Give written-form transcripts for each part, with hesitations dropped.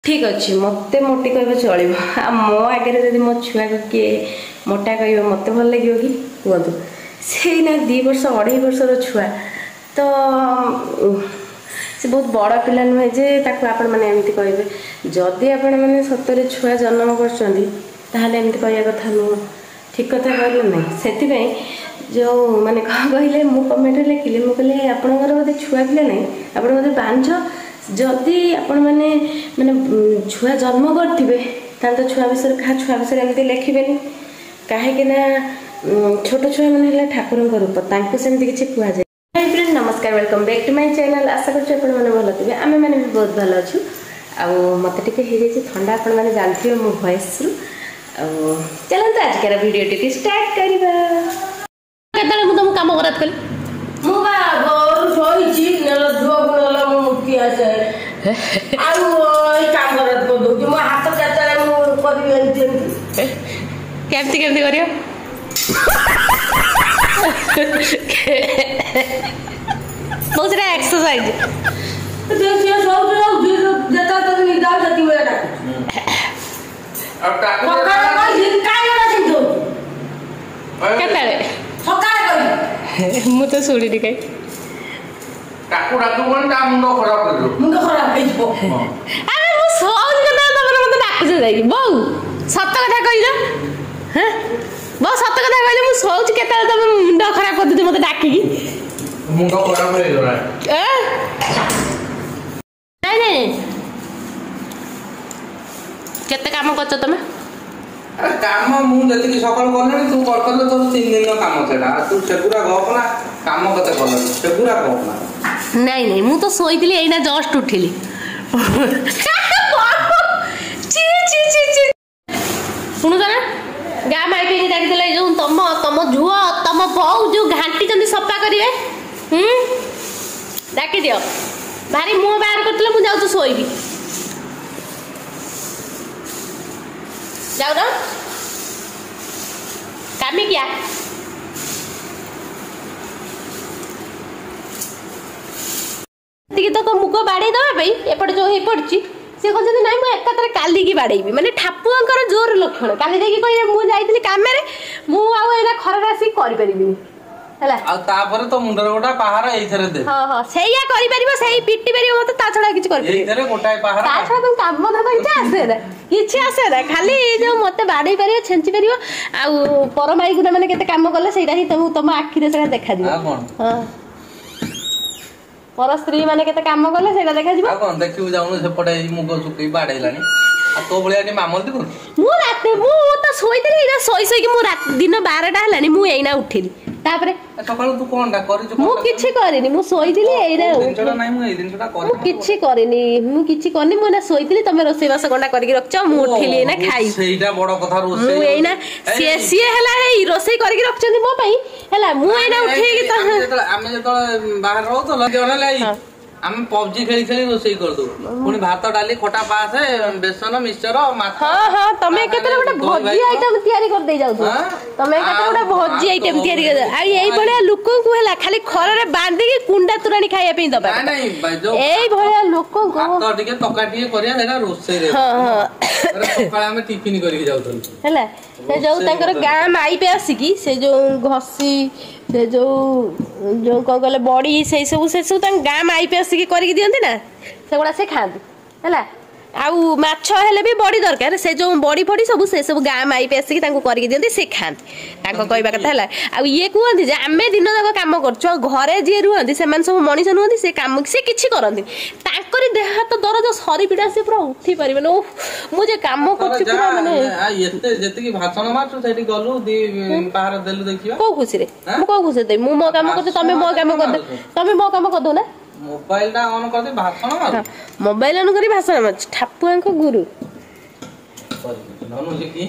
ठीक अच्छे मत मोटी कह चलो मो आगे जब मो छुआ को किए मोटा कह मत भल लगे कि कहतु से 2 वर्ष 2.5 वर्षर छुआ तो से बहुत बड़ पिला नुहे जे आपण मैंने एमती कहे जदि आपण मैंने सतरे छुआ जन्म करमती कह कथा नुह ठीक कथा कहलु ना से जो मैंने कह कहले मु कमेंट लिखिली मुझे आपंकर बोधे छुआ पिला ना आप बोधे बांझ जदि आपण मैंने माने छुआ जन्म करथिबे ताल तो छुआ विषय क्या छुआ विषय एमती लिखिबे कहीं छोट छुआ मैंने ठाकुर रूप तांको सेमती किछि कुआ जाय। हाय फ्रेंड नमस्कार welcome back to my channel आशा करछु आपण माने भलो थिबे आमे माने भी बहुत भलो अछु आ मते टिके हे जे ठंडा आपण माने जानथिबे मो वॉइस रु आ चलन आज केरा वीडियो टिके स्टार्ट करबा केतले मु तुम काम करत कल मु बा घर सोई छी नल धुआ गुनला मु मुक्ति आसे आउ काम करत को दो मु हाथ चाचाले मु करबी एंती केमती केमती करियो बहुत सारा एक्सरसाइज देखिए सब जता तक निदाव जती हुए डाक अब टाकू सकाळ दिन काय होना सिंधु केतले सकाळ करी मु तो सुड़ी दिखाई टाकू डाकू कोन ता मुंडो खराब कर दो मुंडो खराब हे जो अरे मु सोन के ना तमरे मते डाकु जाई बहु सत्य कथा कहिलो हैं बहु सत्य कथा कहले मु सोच केतले तम मुंडो खराब कर दे मते डाकी मुंडो खराब हो गला नहीं नहीं केते काम करछ तमे अरे काम मु जति सकाळ करले तू करतले तो 3 दिन नो काम छेडा तू सेपुरा गपना काम कते करले सेपुरा गपना नहीं नहीं मु तो सोईतली एना जस्ट उठिली ची ची ची ची सुनु ना गा माइके डाक देले जो तम झुआ तम बहु जो घांटी जंदी सफा करिवे डाकी दियो भारी मुंह बाहर करतले मु जाउ तो सोईबी जाओ ना कामी क्या तो मुख बाड़े दवा एपटे जो हो पड़ी सी कहते ना मुझे एकाथर काली की बाड़ेबी माने ठापुआंकर जोर लक्षण काली देखिए कह मुझे काम मुझे खराब आसिक करें हला आ तापर तो मुंडर गोटा पहाड़ एथरे दे हां हां सेया करि परिबो सेई पिट्टी परिबो मते ता छडा किछ कर परिबो एथरे गोटाय पहाड़ ता छडा तुम काम धंदा किछ आसे ना किछ आसे ना खाली जो मते बाडई परिबो छेंची परिबो आ परमाई गुना माने केते काम करले सेटा ही तुम आखि रे सेटा देखा दिबो आ कोन हां पर स्त्री माने केते काम करले सेटा देखा दिबो आ कोन देखिउ जाउनु सेपटे मुगो सुकई बाडैलानी आ तो बलिया नि मामल दिबो मु राते मु तो सोइतली इना सोई सोई कि मु रात दिन 12टा हलानी मु एइना उठिली तापरे सकाळ तू कोनटा करि मु किछि करिनी मु सोइतली एइना दिनचडा नाही मु ए दिनचडा करि मु किछि करिनी मु किछि करनी मु ना सोइतली तमे रोसई बास गंडा करिक रखछ मु उठिली ना खाई सेइटा बड़ कथा रोसई मु एइना सी हला हे रोसई करिक रखछन्ती मो पई हला मु एइना उठेकी त आमे जतो बाहर रहतो जने लाई हम पबजी खेली खेली रोसई कर दो पुनी भात डाली खटा पास बेसन मिक्सचर माथा हां हां तमे केतरा गोटे भोजी आइटम तयारी कर दे जाउ तमे केतरा गोटे भोजी आइटम तयारी कर आ एई भलिया लोक को हला खाली खर रे बांधी के कुंडा तुरानी खाइया पे दबा नहीं भाई जो एई भलिया लोक को भात टिके तका टिके करिया एना रोसई रे हां हां अरे सकाळ हम टिफिन करी जाउथन हला से जो तांकर गां माई पे आसी की से जो घसी से जो कौन कहले बड़ी से सब गाँ माई पे आसिक कर दिखती ना से गुड़ा से खाती है आउ माछ हेले भी बड़ी दरकार से जो बड़ी फड़ी सब गाँ माई पे आसिक कर दिखती से खाती कहवा कथा है आ ये कहते जे आम दिन जाक कम कर घरे जी रुहति से सब मनीष नुहति से कम से किसी करती देह हाथ दरज सरी पीड़ा से पूरा उठी पारे मुझे कम कर कौ खुशी कौ खुशी देवी मु मो कम कर तुम मो कम कर तुम मो कम कर दो ना मोबाइल टा ऑन कर दे भाषण मार मोबाइल ऑन करी भाषण मार ठापुआ को गुरु ननु जे की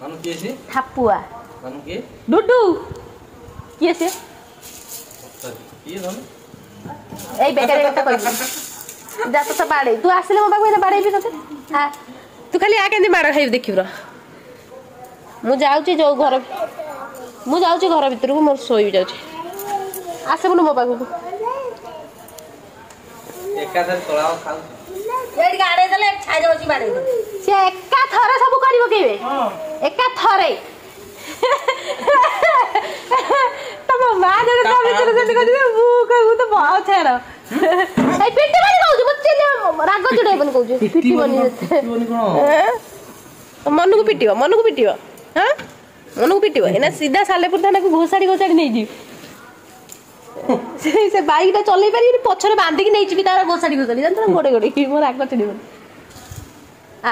ननु के से ठापुआ ननु के डुडू के से ये ननु ए बेकार कथा कहि जा तो बाड़े तू आसिले मो बाबू बाड़े भी तते हां तू खाली आ केंदी मार खाइ देखिब्र मु जाउची जो घर मु जाउची घर भीतर को मोर सोई जाउची आसे मो बाबू एकाधर तळाव खाऊ ଏଇଠି ଆଡ଼େଇ ଦେଲେ ଛାଇ ଯାଉଛି ବାଡ଼େଇ ଦେଲେ ସେ ଏକା ଥରେ ସବୁ କରିବ କେବେ ଏକା ଥରେ ତମ ମା ଯଦି ତା ଭିତରେ ସେମିତି କହୁଛି ମୁଁ କହିବୁ ତ ବହୁତ ଛାଡ଼ ଏଇ ପିଟି ବନି କହୁଛୁ ମତେ ରାଗ ଚିଡ଼େଇବନି କହୁଛୁ ପିଟିବନି ମନକୁ ପିଟିବ ହଁ ମନକୁ ପିଟିବ ଏନା ସିଧା ସାଲେପୁର ଥାନାକୁ ଘୋଷାଡ଼ି ନେଇଯିବି ସେ ବାଇକଟା ଚଲେଇ ପାରିବିନି ପଛରେ ବାନ୍ଧିକି ନେଇଯିବି ତାର ଘୋଷାଡ଼ି ଜାଣିଛ ଗୋଡ଼େ ମୋ ରାଗ ଚିଡ଼ିବନି ଆ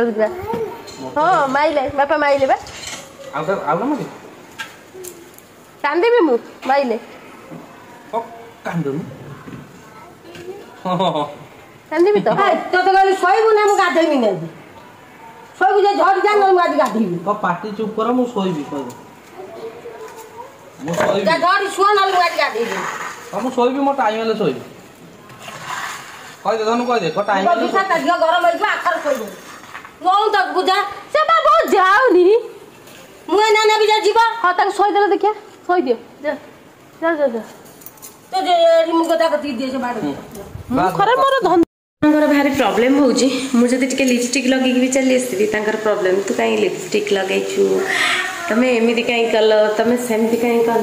ଯିବା ହଁ ମାଇଲେ ବାପା ମାଇଲେ ବା କାନ୍ଦିବି ମୁଁ ମାଇଲେ କାନ୍ଦିବି ତ ତୋତେ କହିଲି ଶୋଇବୁ ନା ମୁଁ ଗାଧେଇବି ନାହିଁ ଶୋଇବୁ ଯେ ଝଡ଼ି ଯା ମୁଁ ଆଜି ଗାଧେଇବି ପାଟି ଚୁପ୍ କର ମୁଁ ଶୋଇବି ଝଡ଼ି ଶୁଅ ନହେଲେ ମୁଁ ଆଜି ଗାଧେଇବି ମୁଁ ଶୋଇବି ମୋ ଟାଇମ୍ ହେଲେ ଶୋଇବି କହିଦେ ଧନୁ କହିଦେ ଟାଇମ୍ ହେଲେ ଝିଅ ଗରମ ହେଇଯିବ ଆଖର ଶୋଇବୁ ନଉ ତାକୁ ବୁଝା ସେ ବା ବହୁତ ଯାଉନି ମୁଁ ଏନା ନେବି ଯା ଯିବ ହଁ ତାକୁ ଶୋଇଦେଲେ ଦେଖିଆ ଶୋଇଦିଅ ଯା ତ ମୁଁ କଥା କତିକି ଦିଏ ସେ ବାଡ଼େ ମୁଁ ଖରେ ମୋର ଧନ୍ଦା ଭାରି ପ୍ରୋବ୍ଲେମ୍ ହେଉଛି ମୁଁ ଯଦି ଟିକେ ଲିପଷ୍ଟିକ୍ ଲଗେଇକି ବି ଚାଲି ଆସିବି ତାଙ୍କର ପ୍ରୋବ୍ଲେମ୍ ତୁ କାହିଁ ଲିପଷ୍ଟିକ୍ ଲଗେଇଛୁ ତମେ ଏମିତି କାହିଁ କଲ ତମେ ସେମିତି କାହିଁ କଲ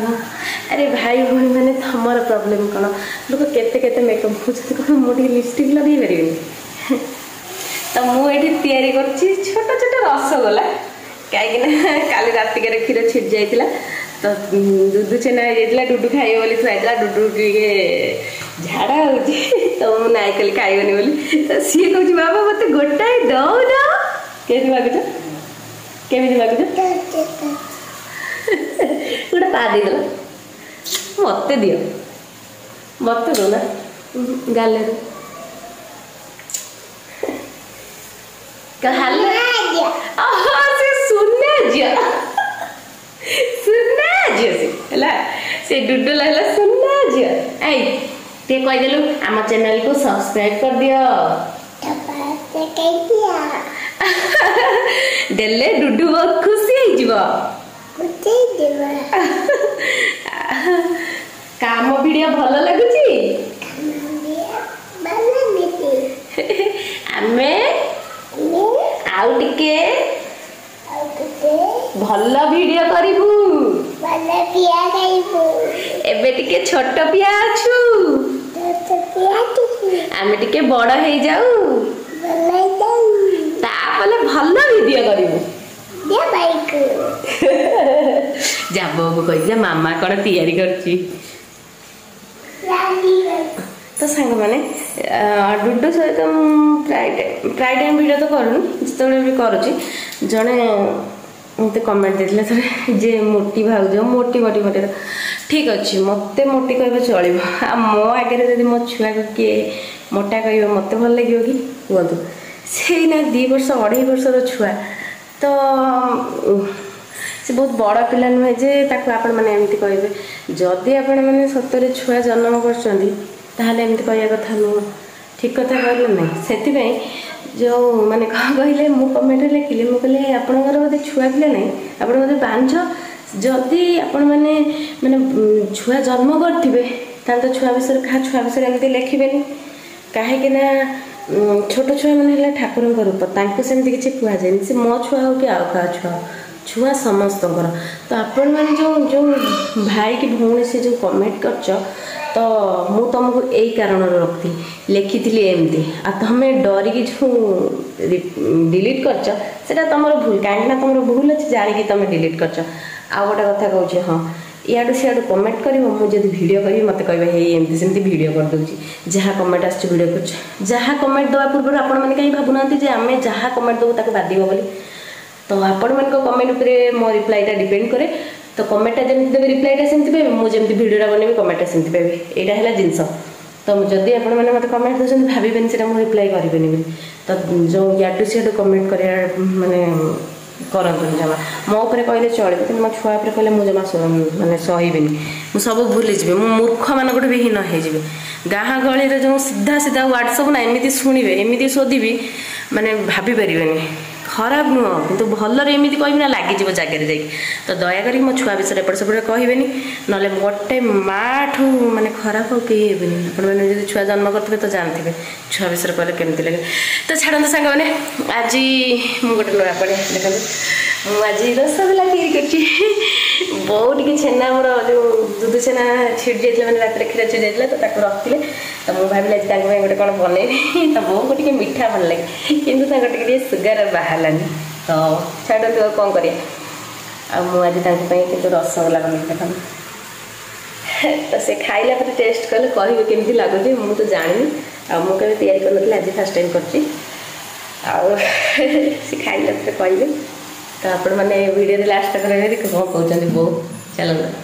ଆରେ ଭାଇ ଭଉଣୀ ମାନେ ତମର ପ୍ରୋବ୍ଲେମ୍ କ'ଣ ଲୋକ କେତେ ମେକଅପ୍ ହେଉଛନ୍ତି କ'ଣ ମୁଁ ଟିକେ ଲିପଷ୍ଟିକ୍ ଲଗେଇ ପାରିବିନି ତ ମୁଁ ଏଠି ତିଆରି କରୁଛି ଛୋଟ ରସଗୋଲା କାହିଁକିନା କାଲି ରାତିକରେ କ୍ଷୀର ଛିଡ଼ି ଯାଇଥିଲା ତ ଦୁଦୁ ଛେନା ହେଇଯାଇଥିଲା ଡୁଡୁ ଖାଇବ ବୋଲି ଥୁଆଇଥିଲା ଡୁଡୁ ଟିକେ ଝାଡ଼ା ହେଉଛି ତ ମୁଁ ନାଇଁ କଲି ଖାଇବନି ବୋଲି ତ ସିଏ କହୁଛି ବାବା ମୋତେ ଗୋଟାଏ ଦଉନ କେମିତି ମାଗୁଛ ଗୋଟେ ପା ଦେଇଦେଲା ମୋତେ ଦିଅ ମୋତେ ଦଉନା ଗାଲେରୁ ସେ ସୁନା ଝିଅ से डुडुल है सुनना झियो आई ते कहदेलु आम चैनल को सब्सक्राइब कर दियो देले डुडु बहुत खुशी हो जीवो काम वीडियो भल लगुची आमे आउ टिके भल वीडियो करिबू एबे टिके छोट पिया अछु आमे टिके बड़ हे जाऊ तापले भल वीडियो करिबू जा बाबू कहि जा मामा कोन तैयारी करची तो सांग माने डुडू सहित प्राय टाइम वीडियो तो करूँ जिते भी करुँच जड़े मत कमेंट देते थे जे मोटी भाज मोटी ठीक अच्छे मत मोटी कह चलो मो आगे जब मो छुआ को किए मोटा कह मत भल लगे कि कहतु से ना 2 वर्ष 2.5 वर्षर छुआ तो से बहुत बड़ पिला नुहे जे आपण मैंने एमती कहे जदि आपण मैंने सतरे छुआ जन्म करमती कह कथा नुह ठीक कथा कहले ना से जो माने कहले मु कमेंट लिखिली मुझे कहले आपणकर बोधे छुआ पिला ना आप बांझ जदि आपण मैंने माने छुआ जन्म करथिबे तान तो छुआ विषय क्या छुआ विषय एमती लिखिबे कहीं छोट छुआ मैंने ठाकुर रूप तांको सेमती किसी कह जाए से मो छुआ हो कि आउ क्या छुआ समस्त तो आपण मैंने जो भाई की भौणी से जो कमेंट करछ तो मु तुमको यही कारण रखी लिखी एमती आ तुम डरिकी जो डिलीट करछ सेटा तुम भूल कहीं तुम भूल अच्छे जानिकी तुम डिलीट करछ आ गोटे कथा कहूँ हाँ इाड़ू सियाड़ू कमेंट कर मुझे भिडियो करी मत कह एमती सेमती भिडियो कर दूसरी जहाँ कमेंट आस भिडियो कर जहाँ कमेंट देवा पूर्व आपण मैंने कहीं भावुना आम जहाँ कमेंट देवु ताको बाधिब बोली तो आपण मान कमेंट उपर मो रिप्लाईटा डिपेंड करे तो कमेंटा जमी देवे रिप्लाईटा सेमती पाइबे मुझे भिडियोटा बनैबी कमेंटा सेमती पाइबे यहाँ है जिनस तो जदि आप मत कमेंट दे भावेनि से मुझे रिप्लाई करेनि तो जो याडू सियाडू कमेंट कर माने करतु जमा मो उपर कहले चलो कि मो छुआ उपर कहले मुझे जमा माने सहीबेनि मु सब भूली जी मु मूर्ख मानक भी हीन हो गाँ गहली जो सीधा सीधा व्हाट्सअप ना एमती शुणे एमती शोधि माने भाभी पारे ଖରାପ ନୁହଁ କିନ୍ତୁ ଭଲରେ ଏମିତି କହିବି ନା ଲାଗିଯିବ ଜାଗାରେ ଯାଇକି। ତ ଦୟାକରି ମୋ ଛୁଆ ବିଷୟରେ ଏପଟ ସେପଟେ କହିବେନି, ନହେଲେ ଗୋଟେ ମାଠୁ ମାନେ ଖରାପ ଆଉ କେହି ହେବେନି। ଆପଣମାନେ ଯଦି ଛୁଆ ଜନ୍ମ କରିଥିବେ ତ ଜାଣିଥିବେ ଛୁଆ ବିଷୟରେ କହିଲେ କେମିତି ଲାଗେ। ତ ଛାଡ଼ନ୍ତୁ ସାଙ୍ଗମାନେ, ଆଜି ମୁଁ ଗୋଟେ ନୂଆ ପଡ଼େ ଦେଖନ୍ତୁ, ମୁଁ ଆଜି ରସଗୋଲା ତିଆରି କରିଛି। ବୋଉ ଟିକେ ଛେନା ଆମର ଯେଉଁ ଦୁଧୁ ଛେନା ଛିଡ଼ି ଯାଇଥିଲା, ମାନେ ରାତିରେ କ୍ଷୀର ଛିଡ଼ି ଯାଇଥିଲା ତ ତାକୁ ରଖିଥିଲେ। ତ ମୁଁ ଭାବିଲି ଆଜି ତାଙ୍କ ପାଇଁ ଗୋଟେ କ'ଣ ବନେଇବି। ତ ବୋଉଙ୍କୁ ଟିକେ ମିଠା ଭଲ ଲାଗେ କିନ୍ତୁ ତାଙ୍କ ଟିକେ ସୁଗାର ବାହାରିଲାନି। ତ ଛାଡ଼ନ୍ତୁ ଆଉ କ'ଣ କରିବା। ଆଉ ମୁଁ ଆଜି ତାଙ୍କ ପାଇଁ କିନ୍ତୁ ରସଗୋଲା ବନେଇକି ଦେଖନ୍ତୁ। ତ ସେ ଖାଇଲା ପରେ ଟେଷ୍ଟ କଲେ କହିବେ କେମିତି ଲାଗୁଛି। ମୁଁ ତ ଜାଣିନି, ଆଉ ମୁଁ କେବେ ତିଆରି କରିନଥିଲି, ଆଜି ଫାର୍ଷ୍ଟ ଟାଇମ୍ କରିଛି। ଆଉ ସେ ଖାଇଲା ପରେ କହିବେ। ତ ଆପଣମାନେ ଭିଡ଼ିଓରେ ଲାଷ୍ଟ ରହିବେ କ'ଣ କହୁଛନ୍ତି ବୋଉ। ଚାଲନ୍ତୁ।